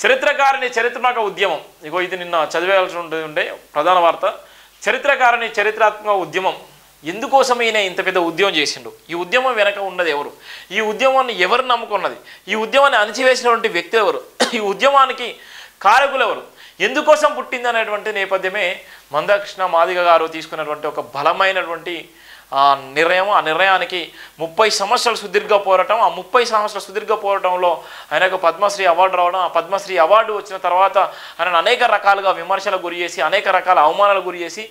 చరిత్రకారిణి చరిత్రాత్మక ఉద్యమం. ఇగో ఇది నిన్న చదివేయాల్సి ఉండే ప్రధాన వార్త. చరిత్రకారిణి చరిత్రాత్మక ఉద్యమం. ఎందుకోసం ఈయన ఇంత పెద్ద ఉద్యమం చేసిండు? ఈ ఉద్యమం వెనక ఉన్నది ఎవరు? ఈ ఉద్యమాన్ని ఎవరు నమ్ముకున్నది? ఈ ఉద్యమాన్ని అణచివేసినటువంటి వ్యక్తి ఎవరు? ఈ ఉద్యమానికి కారకులు ఎవరు? ఎందుకోసం పుట్టింది అనేటువంటి నేపథ్యమే మందకృష్ణ మాదిగ గారు తీసుకున్నటువంటి ఒక బలమైనటువంటి నిర్ణయం. ఆ నిర్ణయానికి 30 సంవత్సరాల సుదీర్ఘ పోరాటం. ఆ 30 సంవత్సరాల సుదీర్ఘ పోరాటంలో ఆయనకు పద్మశ్రీ అవార్డు రావడం, ఆ పద్మశ్రీ అవార్డు వచ్చిన తర్వాత ఆయనను అనేక రకాలుగా విమర్శలకు గురి చేసి, అనేక రకాల అవమానాలకు గురి చేసి,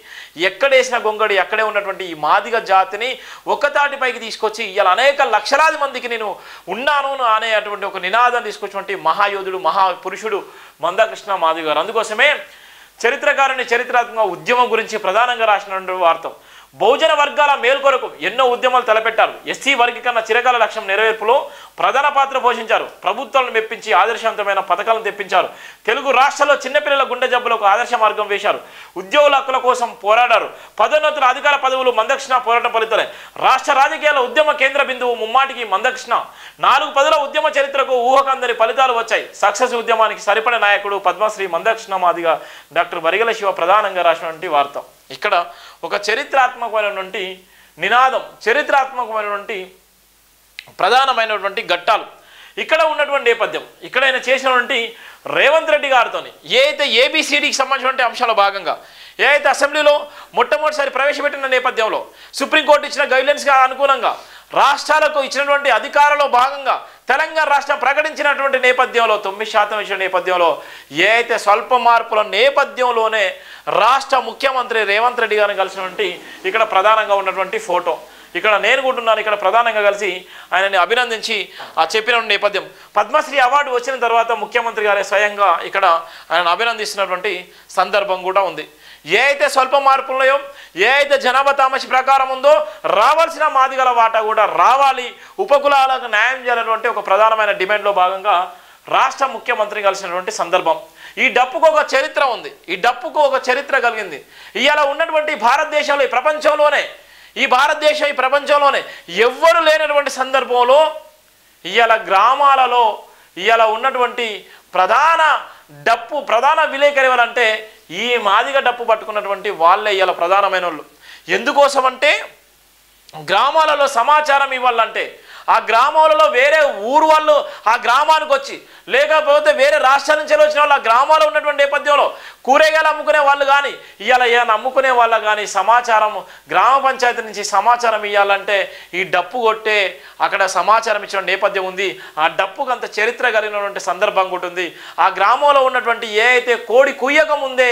ఎక్కడేసిన గొంగడి అక్కడే ఉన్నటువంటి ఈ మాదిగ జాతిని ఒక్కతాటిపైకి తీసుకొచ్చి ఇలా అనేక లక్షలాది మందికి నేను ఉన్నాను అనేటువంటి ఒక నినాదం తీసుకొచ్చినటువంటి మహాయోధుడు, మహాపురుషుడు మందకృష్ణ మాదిగ గారు. అందుకోసమే చరిత్రకారుని చరిత్రాత్మక ఉద్యమం గురించి ప్రధానంగా రాసినటువంటి వార్త. బహుజన వర్గాల మేల్కొరకు ఎన్నో ఉద్యమాలు తలపెట్టారు. ఎస్సీ వర్గీకరణ చిరకాల లక్ష్యం నెరవేర్పులో ప్రధాన పాత్ర పోషించారు. ప్రభుత్వాలను మెప్పించి ఆదర్శవంతమైన పథకాలను తెప్పించారు. తెలుగు రాష్ట్రాల్లో చిన్నపిల్లల గుండె జబ్బులకు ఆదర్శ మార్గం వేశారు. ఉద్యోగుల హక్కుల కోసం పోరాడారు. పదోన్నతుల అధికార పదవులు మందకృష్ణ పోరాటం ఫలితలే. రాష్ట్ర రాజకీయాల ఉద్యమ కేంద్ర బిందువు ముమ్మాటికి మందకృష్ణ. 4 పదుల ఉద్యమ చరిత్రకు ఊహకందని ఫలితాలు వచ్చాయి. సక్సెస్ ఉద్యమానికి సరిపడే నాయకుడు పద్మశ్రీ మందకృష్ణ మాదిగ డాక్టర్ బరిగెల శివ ప్రధానంగా రాసినటువంటి వార్త. ఇక్కడ ఒక చరిత్రాత్మకమైనటువంటి నినాదం, చరిత్రాత్మకమైనటువంటి ప్రధానమైనటువంటి ఘట్టాలు ఇక్కడ ఉన్నటువంటి నేపథ్యం. ఇక్కడ ఆయన చేసినటువంటి రేవంత్ రెడ్డి గారితో ఏ అయితే ఏబిసిడికి సంబంధించినటువంటి అంశాల భాగంగా ఏ అయితే అసెంబ్లీలో మొట్టమొదటిసారి ప్రవేశపెట్టిన నేపథ్యంలో సుప్రీంకోర్టు ఇచ్చిన గైడ్లైన్స్గా అనుగుణంగా రాష్ట్రాలకు ఇచ్చినటువంటి అధికారంలో భాగంగా తెలంగాణ రాష్ట్రం ప్రకటించినటువంటి నేపథ్యంలో 9% ఇచ్చిన నేపథ్యంలో ఏ అయితే స్వల్ప మార్పుల నేపథ్యంలోనే రాష్ట్ర ముఖ్యమంత్రి రేవంత్ రెడ్డి గారిని కలిసినటువంటి ఇక్కడ ప్రధానంగా ఉన్నటువంటి ఫోటో. ఇక్కడ నేను కూడాను ఇక్కడ ప్రధానంగా కలిసి ఆయనని అభినందించి చెప్పిన నేపథ్యం. పద్మశ్రీ అవార్డు వచ్చిన తర్వాత ముఖ్యమంత్రి గారే స్వయంగా ఇక్కడ ఆయన అభినందిస్తున్నటువంటి సందర్భం కూడా ఉంది. ఏ అయితే స్వల్ప మార్పులున్నాయో, ఏ అయితే జనాభా తామసి ప్రకారం ఉందో రావాల్సిన మాదిగల వాటా కూడా రావాలి, ఉపకులాలకు న్యాయం చేయాలన్నటువంటి ఒక ప్రధానమైన డిమాండ్లో భాగంగా రాష్ట్ర ముఖ్యమంత్రి కలిసినటువంటి సందర్భం. ఈ డప్పుకు ఒక చరిత్ర ఉంది, ఈ డప్పుకు ఒక చరిత్ర కలిగింది. ఇవాళ ఉన్నటువంటి భారతదేశంలో ఈ ప్రపంచంలోనే ఎవ్వరు లేనటువంటి సందర్భంలో ఇవాళ గ్రామాలలో ఇవాళ ఉన్నటువంటి ప్రధాన విలేకరి ఎవరంటే ఈ మాదిగ డప్పు పట్టుకున్నటువంటి వాళ్ళే ఇవాళ ప్రధానమైన వాళ్ళు. ఎందుకోసం అంటే గ్రామాలలో సమాచారం ఇవ్వాలంటే ఆ గ్రామాలలో వేరే ఊరు వాళ్ళు ఆ గ్రామానికి వచ్చి, లేకపోతే వేరే రాష్ట్రాల నుంచి వచ్చిన వాళ్ళు ఆ గ్రామాల్లో ఉన్నటువంటి నేపథ్యంలో కూరగాయలు అమ్ముకునే వాళ్ళు కానీ ఇవాళ ఏమైనా అమ్ముకునే వాళ్ళు కానీ సమాచారం గ్రామ పంచాయతీ నుంచి సమాచారం ఇవ్వాలంటే ఈ డప్పు కొట్టే అక్కడ సమాచారం ఇచ్చిన నేపథ్యం ఉంది. ఆ డప్పుకు అంత చరిత్ర కలిగినటువంటి సందర్భం కూడా ఉంది. ఆ గ్రామంలో ఉన్నటువంటి ఏ అయితే కోడి కుయ్యక ముందే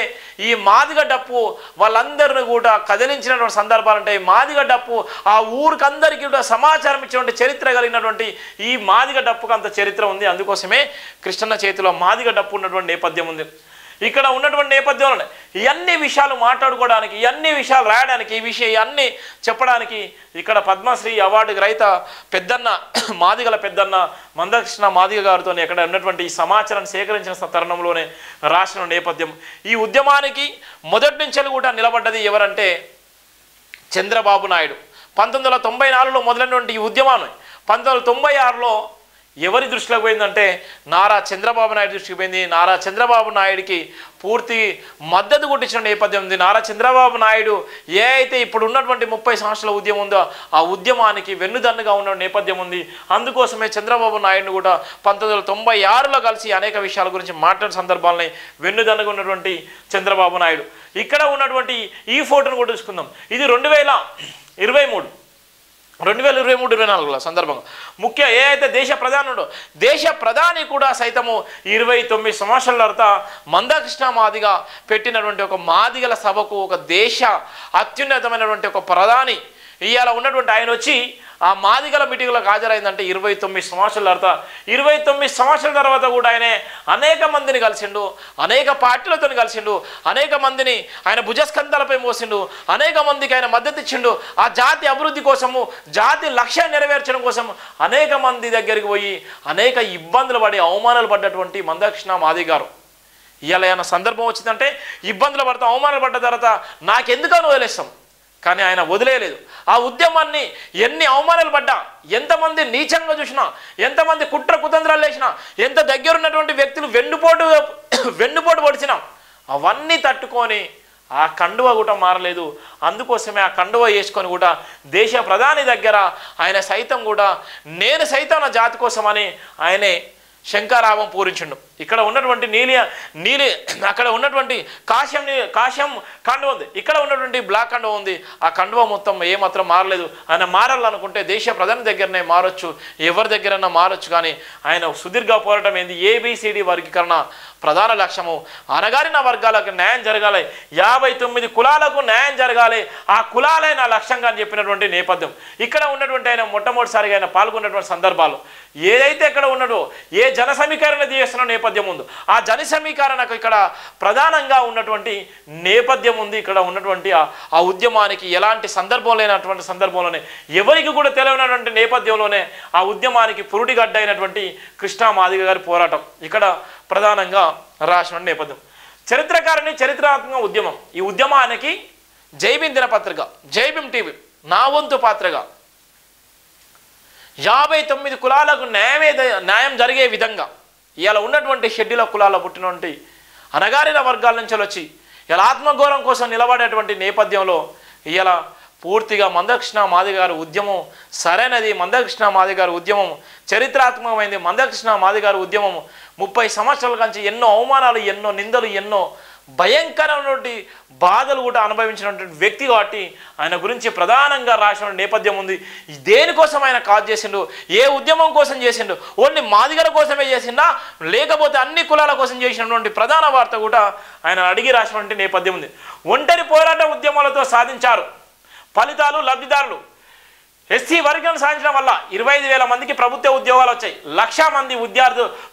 ఈ మాదిగ డప్పు వాళ్ళందరినీ కూడా కదిలించినటువంటి సందర్భాలు ఉంటాయి. మాదిగ డప్పు ఆ ఊరికందరికీ కూడా సమాచారం ఇచ్చినటువంటి చరిత్ర కలిగినటువంటి ఈ మాదిగ డప్పుకు అంత చరిత్ర ఉంది. అందుకోసమే కృష్ణన్న చేతిలో మాదిగ డప్పు ఉన్నటువంటి నేపథ్యం ఉంది. ఇక్కడ ఉన్నటువంటి నేపథ్యంలోనే ఇవన్నీ విషయాలు మాట్లాడుకోవడానికి, ఇవన్నీ విషయాలు రాయడానికి, ఇవన్నీ చెప్పడానికి ఇక్కడ పద్మశ్రీ అవార్డు గ్రహీత పెద్దన్న మాదిగల పెద్దన్న మందకృష్ణ మాదిగ గారితో ఇక్కడ ఉన్నటువంటి ఈ సమాచారాన్ని సేకరించిన తరుణంలోనే రాసిన నేపథ్యం. ఈ ఉద్యమానికి మొదటి నుంచి కూడా నిలబడ్డది ఎవరంటే చంద్రబాబు నాయుడు. 1994లో మొదలైనటువంటి ఈ ఉద్యమాన్ని 1996లో ఎవరి దృష్టిలోకి పోయిందంటే నారా చంద్రబాబు నాయుడు దృష్టికి పోయింది. నారా చంద్రబాబు నాయుడికి పూర్తి మద్దతు కొట్టించిన నేపథ్యం ఉంది. నారా చంద్రబాబు నాయుడు ఏ అయితే ఇప్పుడు ఉన్నటువంటి 30 సంవత్సరాల ఉద్యమం ఉందో ఆ ఉద్యమానికి వెన్నుదన్నుగా ఉన్న నేపథ్యం ఉంది. అందుకోసమే చంద్రబాబు నాయుడును కూడా 1996లో కలిసి అనేక విషయాల గురించి మాట్లాడిన సందర్భాలని వెన్నుదన్నుగా ఉన్నటువంటి చంద్రబాబు నాయుడు. ఇక్కడ ఉన్నటువంటి ఈ ఫోటోను కూడా చూసుకుందాం. ఇది 2023-24 సందర్భంగా ముఖ్య ఏ అయితే దేశ ప్రధాని కూడా సైతము 29 సంవత్సరాల తర్వాత మందకృష్ణ మాదిగ పెట్టినటువంటి ఒక మాదిగల సభకు ఒక దేశ అత్యున్నతమైనటువంటి ఒక ప్రధాని ఇవాళ ఉన్నటువంటి ఆయన వచ్చి ఆ మాదిగల మీటింగ్లకు హాజరైందంటే 29 సంవత్సరాల తర్వాత. 29 సంవత్సరాల తర్వాత కూడా అనేక మందిని కలిసిండు, అనేక పార్టీలతో కలిసిండు, అనేక మందిని ఆయన భుజస్కంధాలపై మోసిండు, అనేక మందికి ఆయన మద్దతు ఇచ్చిండు. ఆ జాతి అభివృద్ధి కోసము, జాతి లక్ష్యాన్ని నెరవేర్చడం కోసం అనేక మంది దగ్గరికి పోయి అనేక ఇబ్బందులు పడి అవమానాలు పడ్డటువంటి మందకృష్ణ మాదిగ గారు ఇవాళ ఏమైనా సందర్భం వచ్చిందంటే ఇబ్బందులు పడతాం, అవమానాలు పడ్డ తర్వాత నాకెందుకని వదిలేస్తాం, కానీ ఆయన వదిలేయలేదు. ఆ ఉద్యమాన్ని ఎన్ని అవమానాలు పడ్డా, ఎంతమంది నీచంగా చూసినా, ఎంతమంది కుట్ర కుతంత్రాలు వేసినా, ఎంత దగ్గరున్నటువంటి వ్యక్తులు వెన్నుపోటు పొడిచినా అవన్నీ తట్టుకొని ఆ కండువ కూడా మారలేదు. అందుకోసమే ఆ కండువ వేసుకొని కూడా దేశ ప్రధాని దగ్గర ఆయన సైతం కూడా నేను సైతం నా జాతి కోసమని ఆయనే శంఖారావం పూరించిండు. ఇక్కడ ఉన్నటువంటి నీలి అక్కడ ఉన్నటువంటి కాశ్యం కండువ ఉంది, ఇక్కడ ఉన్నటువంటి బ్లాక్ కండువ ఉంది. ఆ కండువ మొత్తం ఏమాత్రం మారలేదు. ఆయన మారాలనుకుంటే దేశ ప్రధాని దగ్గరనే మారొచ్చు, ఎవరి దగ్గరన్నా మారొచ్చు. కానీ ఆయన సుదీర్ఘ పోరాటం ఏంది, ABCD వర్గీకరణ ప్రధాన లక్ష్యము. అణగారిన వర్గాలకు న్యాయం జరగాలి, 59 కులాలకు న్యాయం జరగాలి, ఆ కులాలే నా లక్ష్యంగా అని చెప్పినటువంటి నేపథ్యం. ఇక్కడ ఉన్నటువంటి ఆయన మొట్టమొదటిసారిగా ఆయన పాల్గొన్నటువంటి సందర్భాలు ఏదైతే ఇక్కడ ఉన్నదో, ఏ జన సమీకరణ చేస్తున్న నేపథ్యం ఉందో, ఆ జన సమీకరణకు ఇక్కడ ప్రధానంగా ఉన్నటువంటి నేపథ్యం ఉంది. ఇక్కడ ఉన్నటువంటి ఆ ఉద్యమానికి ఎలాంటి సందర్భం లేనటువంటి సందర్భంలోనే, ఎవరికి కూడా తెలియనటువంటి నేపథ్యంలోనే ఆ ఉద్యమానికి పురుడిగడ్డ అయినటువంటి కృష్ణా మాదిగ గారి పోరాటం ఇక్కడ ప్రధానంగా రాసిన నేపథ్యం. చరిత్రకారిణి చరిత్రాత్మక ఉద్యమం. ఈ ఉద్యమానికి జైభీం దినపత్రిక, జైభీం టీవీ నా వంతు పాత్రగా 59 కులాలకు న్యాయం జరిగే విధంగా ఇలా ఉన్నటువంటి షెడ్యూల్ కులాల పుట్టినటువంటి అణగారిన వర్గాల నుంచి వచ్చి ఇలా ఆత్మగౌరవం కోసం నిలబడేటువంటి నేపథ్యంలో ఇలా పూర్తిగా మందకృష్ణ మాదిగ గారి ఉద్యమం సరైనది. మందకృష్ణ మాదిగ గారి ఉద్యమం చరిత్రాత్మకమైంది. మందకృష్ణ మాదిగ గారి ఉద్యమం 30 సంవత్సరాల నుంచి ఎన్నో అవమానాలు, ఎన్నో నిందలు, ఎన్నో భయంకరమైనటువంటి బాధలు కూడా అనుభవించినటువంటి వ్యక్తి కాబట్టి ఆయన గురించి ప్రధానంగా రాసిన నేపథ్యం ఉంది. దేనికోసం ఆయన కాజ్ చేసిండు, ఏ ఉద్యమం కోసం చేసిండు, ఓన్లీ మాదిగల కోసమే చేసిండా లేకపోతే అన్ని కులాల కోసం చేసినటువంటి ప్రధాన వార్త కూడా ఆయన అడిగి రాసినటువంటి నేపథ్యం ఉంది. ఒంటరి పోరాట ఉద్యమాలతో సాధించారు ఫలితాలు లబ్ధిదారులు. ఎస్సీ వర్గం సాధించడం వల్ల 25,000 మందికి ప్రభుత్వ ఉద్యోగాలు వచ్చాయి, 1,00,000 మంది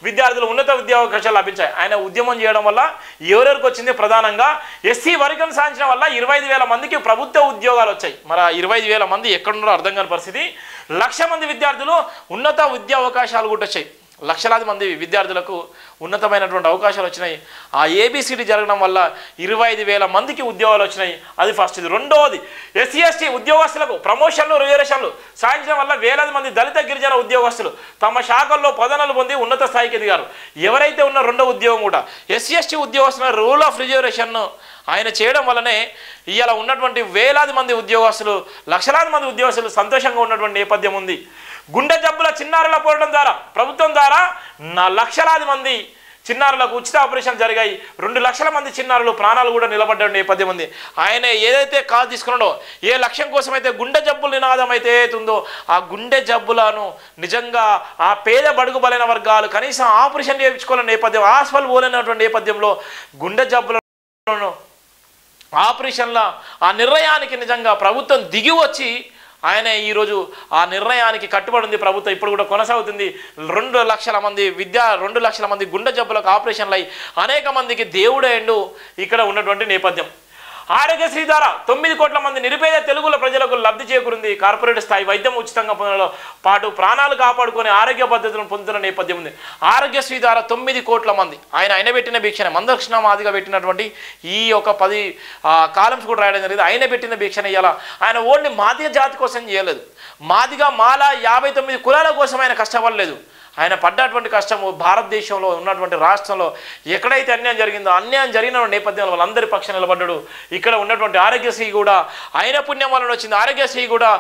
విద్యార్థులు ఉన్నత ఉద్యోగాలు లభించాయి. ఆయన ఉద్యమం చేయడం వల్ల ఎవరెవరికి వచ్చింది, ప్రధానంగా ఎస్సీ వర్గం సాధించడం వల్ల 25,000 మందికి ప్రభుత్వ ఉద్యోగాలు వచ్చాయి. మరి 25,000 మంది ఎక్కడున్నారో అర్థం కాని పరిస్థితి. 1,00,000 మంది విద్యార్థులు ఉన్నత విద్యా అవకాశాలు కూడా వచ్చాయి. లక్షలాది మంది విద్యార్థులకు ఉన్నతమైనటువంటి అవకాశాలు వచ్చినాయి. ఆ ABCD జరగడం వల్ల 25,000 మందికి ఉద్యోగాలు వచ్చినాయి. అది ఫస్ట్. ఇది రెండవది, SC/ST ఉద్యోగస్తులకు ప్రమోషన్లు రిజర్వేషన్లు సాధించడం వల్ల వేలాది మంది దళిత గిరిజన ఉద్యోగస్తులు తమ శాఖల్లో పదోన్నతులు పొంది ఉన్నత స్థాయికి ఎదిగారు. ఎవరైతే ఉన్న రెండో ఉద్యోగం కూడా SC/ST ఉద్యోగస్తుల రూల్ ఆఫ్ రిజర్వేషన్ ఆయన చేయడం వల్లనే ఇవాళ ఉన్నటువంటి వేలాది మంది ఉద్యోగస్తులు, లక్షలాది మంది ఉద్యోగస్తులు సంతోషంగా ఉన్నటువంటి నేపథ్యం ఉంది. గుండె జబ్బుల చిన్నారుల పోవడం ద్వారా ప్రభుత్వం ద్వారా 1,00,000 మంది చిన్నారులకు ఉచిత ఆపరేషన్ జరిగాయి. 2,00,000 మంది చిన్నారులు ప్రాణాలు కూడా నిలబడ్డ నేపథ్యం ఉంది. ఆయన ఏదైతే కాల్ తీసుకున్నాడో, ఏ లక్ష్యం కోసం అయితే గుండె జబ్బుల నినాదం అయితే ఏతుందో, ఆ గుండె జబ్బులను నిజంగా ఆ పేద బడుగు బలైన వర్గాలు కనీసం ఆపరేషన్ చేయించుకోవాలనే నేపథ్యం, హాస్పిటల్ పోలేనటువంటి నేపథ్యంలో గుండె జబ్బులను ఆపరేషన్ల ఆ నిర్ణయానికి నిజంగా ప్రభుత్వం దిగి వచ్చి ఆయన ఈరోజు ఆ నిర్ణయానికి కట్టుబడి ఉంది. ప్రభుత్వం ఇప్పుడు కూడా కొనసాగుతుంది. 2,00,000 మంది 2,00,000 మంది గుండె జబ్బులకు ఆపరేషన్లు అయ్యి అనేక మందికి దేవుడేండు ఇక్కడ ఉన్నటువంటి నేపథ్యం. ఆరోగ్యశ్రీ ద్వారా 9 కోట్ల మంది నిరుపేద తెలుగుల ప్రజలకు లబ్ధి చేకూరింది. కార్పొరేట్ స్థాయి వైద్యం ఉచితంగా పొందడంలో పాటు ప్రాణాలు కాపాడుకునే ఆరోగ్య పద్ధతులను పొందుతున్న నేపథ్యం ఉంది. ఆరోగ్యశ్రీ ద్వారా 9 కోట్ల మంది ఆయన పెట్టిన భిక్షనే, మందకృష్ణ మాదిగ పెట్టినటువంటి ఈ ఒక 10 కాలమ్స్ కూడా రాయడం జరిగింది. ఆయన పెట్టిన భిక్షనే ఇవ్వాల. ఆయన ఓన్లీ మాదిగ జాతి కోసం చేయలేదు, మాదిగ మాల 59 కులాల కోసం ఆయన కష్టపడలేదు. ఆయన పడ్డటువంటి కష్టము భారతదేశంలో ఉన్నటువంటి రాష్ట్రంలో ఎక్కడైతే అన్యాయం జరిగిందో, అన్యాయం జరిగిన నేపథ్యంలో వాళ్ళందరి పక్షాన నిలబడ్డాడు. ఇక్కడ ఉన్నటువంటి ఆరోగ్యశ్రీ కూడా ఆయన పుణ్యం వలన వచ్చింది. ఆరోగ్యశ్రీ కూడా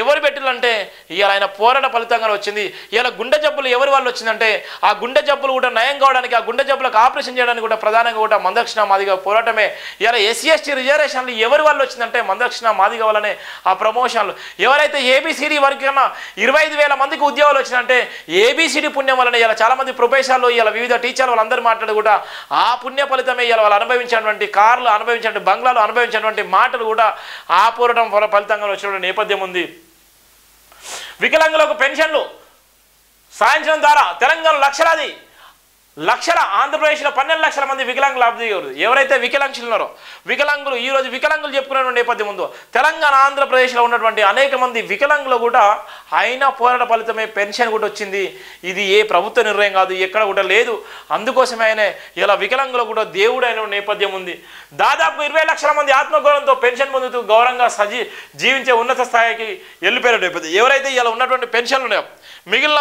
ఎవరు పెట్టాలంటే ఇవాళ ఆయన పోరాట ఫలితంగానే వచ్చింది. ఇవాళ గుండె జబ్బులు ఎవరి వల్ల వచ్చిందంటే ఆ గుండె జబ్బులు కూడా నయం కావడానికి, ఆ గుండె జబ్బులకు ఆపరేషన్ చేయడానికి కూడా ప్రధానంగా కూడా మందకృష్ణ మాదిగ పోరాటమే. ఇవాళ SC/ST రిజర్వేషన్లు ఎవరి వల్ల వచ్చిందంటే మందకృష్ణ మాదిగ వల్లనే. ఆ ప్రమోషన్లు ఎవరైతే ABCD వర్గం 25,000 మందికి ఉద్యోగాలు వచ్చిందంటే ABCD పుణ్యం వలన ఇలా చాలా మంది ప్రొఫెసర్లు, ఇలా వివిధ టీచర్లు వాళ్ళందరూ మాట్లాడు కూడా ఆ పుణ్య ఫలితమే ఇలా వాళ్ళు అనుభవించినటువంటి కార్లు, అనుభవించినటువంటి బంగ్లాలు, అనుభవించినటువంటి మాటలు కూడా ఆ పోరాటం ఫలితంగా వచ్చిన నేపథ్యం ఉంది. వికలాంగులకు పెన్షన్లు సాధించడం ద్వారా తెలంగాణ లక్షలాది లక్షల ఆంధ్రప్రదేశ్లో 12 లక్షల మంది వికలాంగులు లబ్ధి ఎవరైతే వికలాంగులు ఉన్నారో వికలాంగులు ఈరోజు వికలాంగులు చెప్పుకునే నేపథ్యం ఉందో తెలంగాణ ఆంధ్రప్రదేశ్లో ఉన్నటువంటి అనేక మంది వికలాంగులు కూడా అయినా పోరాట ఫలితమే పెన్షన్ కూడా వచ్చింది. ఇది ఏ ప్రభుత్వ నిర్ణయం కాదు, ఎక్కడ కూడా లేదు. అందుకోసమే ఆయన ఇలా వికలాంగులు కూడా దేవుడు అయిన నేపథ్యం ఉంది. దాదాపు 20 లక్షల మంది ఆత్మగౌరవంతో పెన్షన్ పొందుతూ గౌరవంగా జీవించే ఉన్నత స్థాయికి వెళ్ళిపోయిన నేపథ్యం. ఎవరైతే ఇలా ఉన్నటువంటి పెన్షన్లు ఉన్నాయో మిగిలిన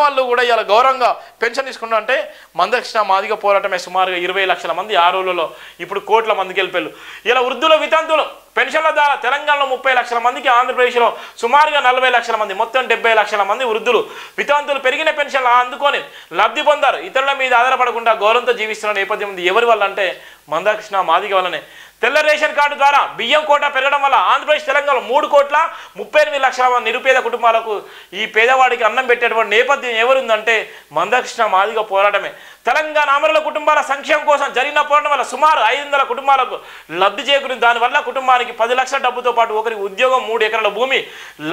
వాళ్ళు కూడా ఇలా గౌరవంగా పెన్షన్ తీసుకుంటా అంటే మందకృష్ణ మాదిగ పోరాటమే సుమారుగా 20 లక్షల మంది ఆ రోజులలో ఇప్పుడు కోట్ల మందికి వెళ్ళిపోయారు. ఇలా వృద్ధుల వితంతులు పెన్షన్ల ద్వారా తెలంగాణలో 30 లక్షల మందికి, ఆంధ్రప్రదేశ్లో సుమారుగా 40 లక్షల మంది, మొత్తం 70 లక్షల మంది వృద్ధులు వితంతులు పెరిగిన పెన్షన్లు అందుకొని లబ్ధి పొందారు. ఇతరుల మీద ఆధారపడకుండా గౌరవంతో జీవిస్తున్న నేపథ్యం ఉంది. ఎవరి వల్ల అంటే మందకృష్ణ మాదిగ వల్లనే. తెల్ల రేషన్ కార్డు ద్వారా బియ్యం కోటా పెరగడం వల్ల ఆంధ్రప్రదేశ్ తెలంగాణలో 3,38 లక్షల నిరుపేద కుటుంబాలకు ఈ పేదవాడికి అన్నం పెట్టేటువంటి నేపథ్యం ఎవరుందంటే మందకృష్ణ మాదిగ పోరాటమే. తెలంగాణ అమరుల కుటుంబాల సంక్షేమం కోసం జరిగిన పోరాటం వల్ల సుమారు 500 కుటుంబాలకు లబ్ధి చేకూరింది. దానివల్ల కుటుంబానికి 10 లక్షల డబ్బుతో పాటు ఒకరికి ఉద్యోగం, 3 ఎకరాల భూమి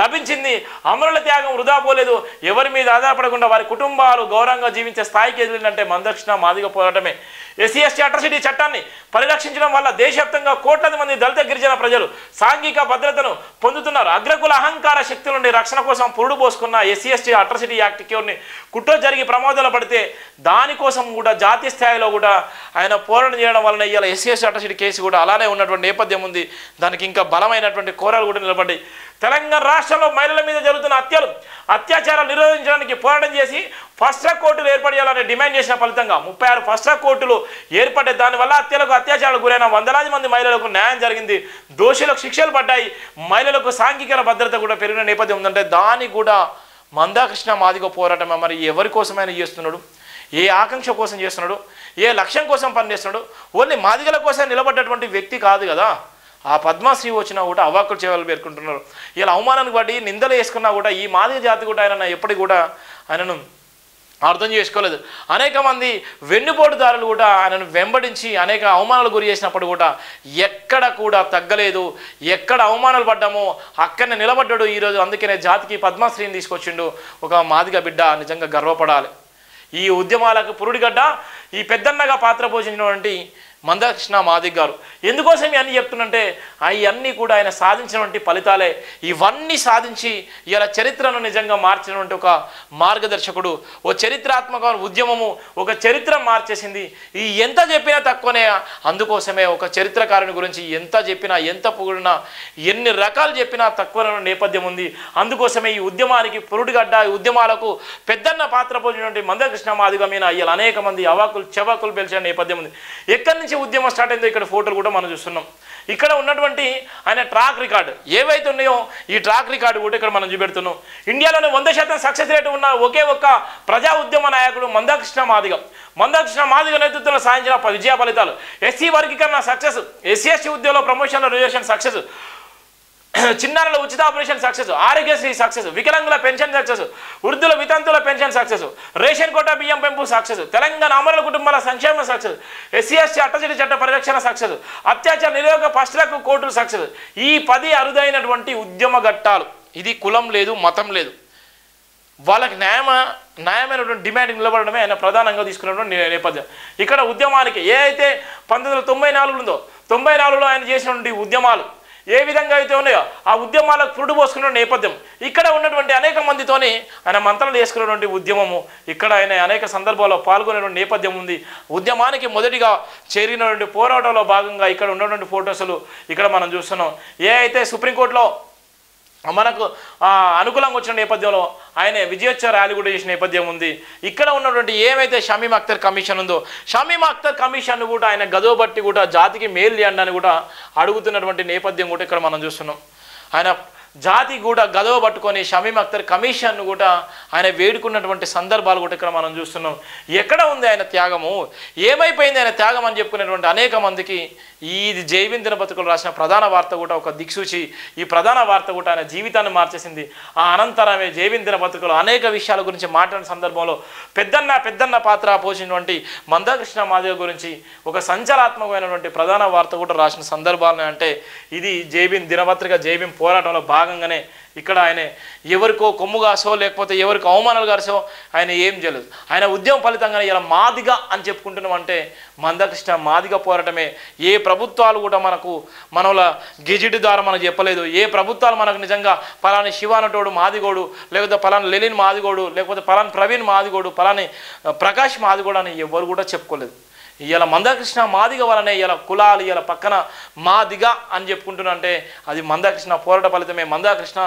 లభించింది. అమరుల త్యాగం వృధా పోలేదు. ఎవరి మీద ఆధారపడకుండా వారి కుటుంబాలు గౌరవంగా జీవించే స్థాయికి ఎదిలిందంటే మందకృష్ణ మాదిగ పోరాటమే. ఎస్సీ ఎస్టీ అట్రాసిటీ చట్టాన్ని పరిరక్షించడం వల్ల దేశవ్యాప్తంగా కోట్లాది మంది దళిత గిరిజన ప్రజలు సాంఘిక భద్రతను పొందుతున్నారు. అగ్రకుల అహంకార శక్తుల నుండి రక్షణ కోసం పురుడు పోసుకున్న ఎస్సీ ఎస్టీ అట్రాసిటీ యాక్ట్ కింద కుట్ర జరిగి ప్రమాదాలు పడితే దానికోసం కూడా జాతీయ స్థాయిలో కూడా ఆయన పోరాటం చేయడం వలన ఇవాళ ఎస్సీ ఎస్టీ అట్రాసిటీ కేసు కూడా అలానే ఉన్నటువంటి నేపథ్యం ఉంది. దానికి ఇంకా బలమైనటువంటి కోరాలు కూడా నిలబడ్డాయి. తెలంగాణ రాష్ట్రంలో మహిళల మీద జరుగుతున్న అత్యాచారాలు నిరోధించడానికి పోరాటం చేసి ఫస్ట్ ట్రాక్ కోర్టులు ఏర్పాటు చేయాలని డిమాండ్ చేసిన ఫలితంగా 36 ఫస్ట్ ట్రాక్ కోర్టులు ఏర్పడ్డాయి. దానివల్ల అత్యాచారాలకు గురైన వందలాది మంది మహిళలకు న్యాయం జరిగింది. దోషులకు శిక్షలు పడ్డాయి. మహిళలకు సాంఘిక భద్రత కూడా పెరిగిన నేపథ్యం ఉందంటే దాన్ని కూడా మందకృష్ణ మాదిగ పోరాటమే. మరి ఎవరి కోసమైనా చేస్తున్నాడు, ఏ ఆకాంక్ష కోసం చేస్తున్నాడు, ఏ లక్ష్యం కోసం పనిచేస్తున్నాడు? ఓన్లీ మాదిగల కోసం నిలబడ్డటువంటి వ్యక్తి కాదు కదా. ఆ పద్మశ్రీ వచ్చినా కూడా అవాక్కులు చేయాలని పేర్కొంటున్నారు. ఇలా అవమానానికి పడి నిందలు వేసుకున్నా కూడా ఈ మాదిగ జాతి కూడా ఆయన ఎప్పటికి కూడా ఆయనను అర్థం చేసుకోలేదు. అనేక మంది వెన్నుపోటుదారులు కూడా ఆయనను వెంబడించి అనేక అవమానాలు గురి చేసినప్పుడు కూడా ఎక్కడ కూడా తగ్గలేదు. ఎక్కడ అవమానాలు పడ్డామో అక్కడనే నిలబడ్డాడు. ఈరోజు అందుకనే జాతికి పద్మశ్రీని తీసుకొచ్చిండు. ఒక మాదిగ బిడ్డ నిజంగా గర్వపడాలి. ఈ ఉద్యమాలకు పురుడిగడ్డ, ఈ పెద్దన్నగా పాత్ర పోషించినటువంటి మందకృష్ణ మాదిగ గారు. ఎందుకోసం ఇవన్నీ చెప్తున్నంటే అవన్నీ కూడా ఆయన సాధించినటువంటి ఫలితాలే. ఇవన్నీ సాధించి ఇలా చరిత్రను నిజంగా మార్చినటువంటి ఒక మార్గదర్శకుడు. ఓ చరిత్రాత్మక ఉద్యమము ఒక చరిత్ర మార్చేసింది. ఈ ఎంత చెప్పినా తక్కువనే. అందుకోసమే ఒక చరిత్రకారుని గురించి ఎంత చెప్పినా, ఎంత పొగిడినా, ఎన్ని రకాలు చెప్పినా తక్కువ నేపథ్యం ఉంది. అందుకోసమే ఈ ఉద్యమానికి పురుడిగడ్డ, ఈ ఉద్యమాలకు పెద్దన్న పాత్ర పోసినటువంటి మందకృష్ణ మాదిగ మీద ఇలా అనేక మంది అవాకులు చెవాకులు పెంచిన నేపథ్యం ఉంది. ఎక్కడి నుంచి ఉద్యమం స్టార్ట్ అయిందో ఇక్కడ ఫోటోలు కూడా మనం చూస్తున్నాం. ఇక్కడ ఉన్నటువంటి ఆయన ట్రాక్ రికార్డు ఏవైతే ఉన్నాయో ఈ ట్రాక్ రికార్డు కూడా ఇక్కడ మనం చూపెడుతున్నాం. ఇండియాలోనే 100% సక్సెస్ రేటు ఉన్న ఒకే ఒక్క ప్రజా ఉద్యమ నాయకుడు మందకృష్ణ మాదిగ. మందకృష్ణ మాదిగ నేతృత్వంలో సాధించిన విజయ ఫలితాలు: ఎస్సీ వర్గీకరణ సక్సెస్, ఎస్సీ ఎస్టీ ఉద్యోగంలో ప్రమోషన్ల రిజర్వేషన్ సక్సెస్, చిన్నారుల ఉచిత ఆపరేషన్ సక్సెస్, ఆరోగ్యశ్రీ సక్సెస్, వికలాంగుల పెన్షన్ సక్సెస్, వృద్ధుల వితంతుల పెన్షన్ సక్సెస్, రేషన్ కోటా బియ్యం పెంపు సక్సెస్, తెలంగాణ అమరుల కుటుంబాల సంక్షేమ సక్సెస్, ఎస్సీ ఎస్టీ అట్రాసిటీ చట్ట పరిరక్షణ సక్సెస్, అత్యాచార నిరోధక ఫస్ట్ ట్రాక్ కోర్టులు సక్సెస్. ఈ 10 అరుదైనటువంటి ఉద్యమ ఘట్టాలు. ఇది కులం లేదు, మతం లేదు. వాళ్ళకి న్యాయమైనటువంటి డిమాండ్ నిలబడడమే ఆయన ప్రధానంగా తీసుకున్నటువంటి నేపథ్యం. ఇక్కడ ఉద్యమానికి ఏ అయితే 1994 ఉందో 94లో ఆయన చేసినటువంటి ఉద్యమాలు ఏ విధంగా అయితే ఉన్నాయో ఆ ఉద్యమాలకు పురుడు పోసుకున్న నేపథ్యం. ఇక్కడ ఉన్నటువంటి అనేక మందితోని ఆయన మంత్రాలు చేసుకున్నటువంటి ఉద్యమము. ఇక్కడ ఆయన అనేక సందర్భాల్లో పాల్గొనేటువంటి నేపథ్యం ఉంది. ఉద్యమానికి మొదటిగా చేరినటువంటి పోరాటంలో భాగంగా ఇక్కడ ఉన్నటువంటి ఫొటోస్లు ఇక్కడ మనం చూస్తున్నాం. ఏ అయితే సుప్రీంకోర్టులో మనకు అనుకూలంగా వచ్చిన నేపథ్యంలో ఆయన విజయోత్సవ ర్యాలీ కూడా చేసిన నేపథ్యం ఉంది. ఇక్కడ ఉన్నటువంటి ఏమైతే షమీమ్ అఖ్తర్ కమిషన్ ఉందో షమీమ్ అఖ్తర్ కమిషన్ కూడా ఆయన గదోబట్టి కూడా జాతికి మేలు చేయండి అని కూడా అడుగుతున్నటువంటి నేపథ్యం కూడా ఇక్కడ మనం చూస్తున్నాం. ఆయన జాతి కూడా గదవ పట్టుకొని షమీమ్ అఖ్తర్ కమిషన్ను కూడా ఆయన వేడుకున్నటువంటి సందర్భాలు కూడా ఇక్కడ మనం చూస్తున్నాం. ఎక్కడ ఉంది ఆయన త్యాగము, ఏమైపోయింది ఆయన త్యాగం అని చెప్పుకునేటువంటి అనేక మందికి ఇది జైవిన్ దినపత్రికలు రాసిన ప్రధాన వార్త కూడా ఒక దిక్సూచి. ఈ ప్రధాన వార్త కూడా ఆయన జీవితాన్ని మార్చేసింది. ఆ అనంతరమే జైవిన్ దినపత్రికలు అనేక విషయాల గురించి మాట్లాడిన సందర్భంలో పెద్దన్న పాత్ర పోసినటువంటి మందకృష్ణ మాదిగ గురించి ఒక సంచలనాత్మకమైనటువంటి ప్రధాన వార్త కూడా రాసిన సందర్భాలు. అంటే ఇది జైవిన్ దినపత్రిక జైవిన్ పోరాటంలో భాగంగానే ఇక్కడ ఆయన ఎవరికో కొమ్ము కాసో లేకపోతే ఎవరికో అవమానాలు కాసో ఆయన ఏం చేయలేదు. ఆయన ఉద్యమం ఫలితంగానే ఇలా మాదిగా అని చెప్పుకుంటున్నామంటే మందకృష్ణ మాదిగా పోరాటమే. ఏ ప్రభుత్వాలు కూడా మనల గెజిట్ ద్వారా మనకు చెప్పలేదు. ఏ ప్రభుత్వాలు మనకు నిజంగా పలాని శివానటోడు మాదిగోడు, లేకపోతే పలాని లెనిన్ మాదిగోడు, లేకపోతే పలాని ప్రవీణ్ మాదిగోడు, పలాని ప్రకాష్ మాదిగోడు అని ఎవరు కూడా చెప్పుకోలేదు. ఇలా మందకృష్ణ మాదిగ వలనే ఇలా కులాలు ఇలా పక్కన మాదిగ అని చెప్పుకుంటున్నంటే అది మందకృష్ణ పోరాట ఫలితమే. మందకృష్ణ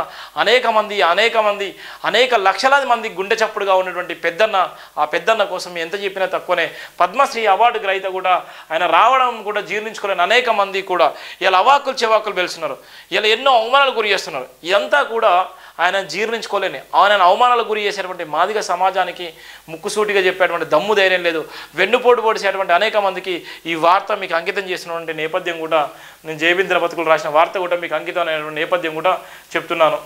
అనేక లక్షలాది మంది గుండె చప్పుడుగా ఉన్నటువంటి పెద్దన్న. ఆ పెద్దన్న కోసం ఎంత చెప్పినా తక్కువనే. పద్మశ్రీ అవార్డు గ్రహీత కూడా ఆయన రావడం కూడా జీర్ణించుకోలేని అనేక మంది కూడా ఇలా అవాకులు చెవాకులు వెళ్తున్నారు. ఇలా ఎన్నో అవమానాలు గురి చేస్తున్నారు. ఇదంతా కూడా ఆయన జీర్ణించుకోలేని, ఆయన అవమానాలకు గురి చేసేటువంటి మాదిగ సమాజానికి ముక్కుసూటిగా చెప్పేటువంటి దమ్ము ధైర్యం లేదు. వెన్నుపోటు పొడిచేటువంటి అనేక మందికి ఈ వార్త మీకు అంకితం చేసినటువంటి నేపథ్యం కూడా, నేను జయబీంద్ర బతుకులు రాసిన వార్త కూడా మీకు అంకితం అయినటువంటి నేపథ్యం కూడా చెప్తున్నాను.